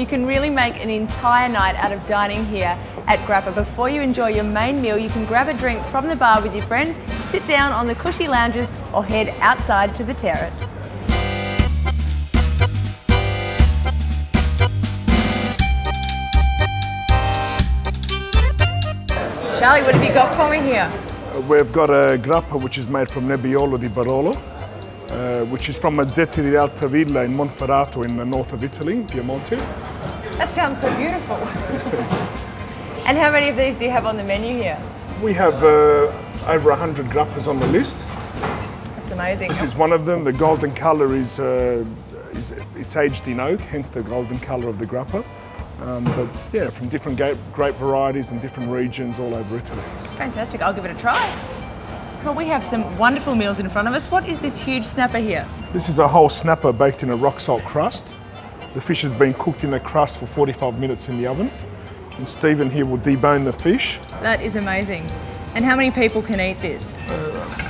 You can really make an entire night out of dining here at Grappa. Before you enjoy your main meal, you can grab a drink from the bar with your friends, sit down on the cushy lounges, or head outside to the terrace. Charlie, what have you got for me here? We've got a grappa which is made from Nebbiolo di Barolo, which is from Mazzetti di Altavilla in Monferrato in the north of Italy, Piemonte. That sounds so beautiful. And how many of these do you have on the menu here? We have over 100 grappas on the list. That's amazing. This is one of them. The golden colour is it's aged in oak, hence the golden colour of the grappa. But yeah, from different grape varieties and different regions all over Italy. Fantastic, I'll give it a try. Well, we have some wonderful meals in front of us. What is this huge snapper here? This is a whole snapper baked in a rock salt crust. The fish has been cooked in a crust for 45 minutes in the oven. And Stephen here will debone the fish. That is amazing. And how many people can eat this?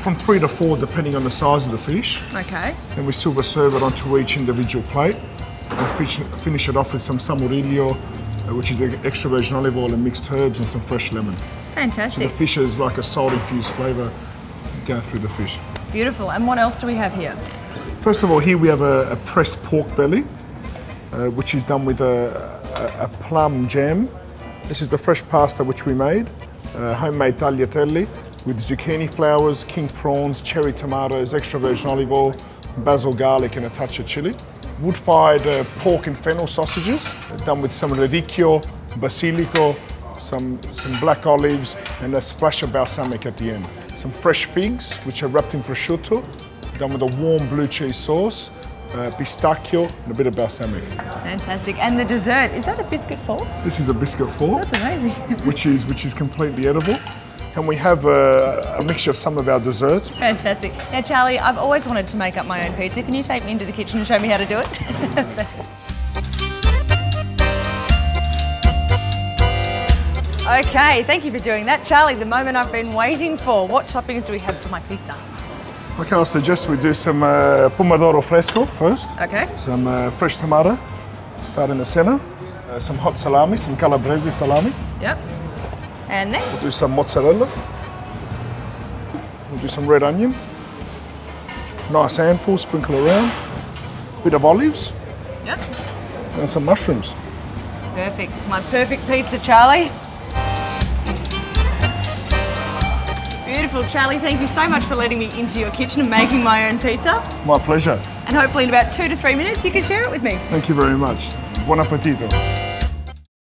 From 3 to 4, depending on the size of the fish. Okay. Then we silver serve it onto each individual plate. And finish it off with some samorillo, which is extra virgin olive oil and mixed herbs and some fresh lemon. Fantastic. So the fish is like a salt-infused flavour going through the fish. Beautiful. And what else do we have here? First of all, here we have a pressed pork belly, which is done with a plum jam. This is the fresh pasta which we made, homemade tagliatelle with zucchini flowers, king prawns, cherry tomatoes, extra virgin olive oil, basil garlic and a touch of chilli. Wood-fired pork and fennel sausages, done with some radicchio, basilico, some black olives, and a splash of balsamic at the end. Some fresh figs, which are wrapped in prosciutto, done with a warm blue cheese sauce, pistachio, and a bit of balsamic. Fantastic. And the dessert, is that a biscuit fork? This is a biscuit fork. That's amazing. which is completely edible. And we have a mixture of some of our desserts. Fantastic. Now, Charlie, I've always wanted to make up my own pizza. Can you take me into the kitchen and show me how to do it? Okay, thank you for doing that. Charlie, the moment I've been waiting for. What toppings do we have for my pizza? Okay, I'll suggest we do some pomodoro fresco first. Okay. Some fresh tomato, start in the center. Some hot salami, some calabrese salami. Yep. And next? We'll do some mozzarella. We'll do some red onion. Nice handful, sprinkle around. Bit of olives. Yep. And some mushrooms. Perfect. It's my perfect pizza, Charlie. Beautiful, Charlie. Thank you so much for letting me into your kitchen and making my own pizza. My pleasure. And hopefully in about 2 to 3 minutes you can share it with me. Thank you very much. Buon appetito.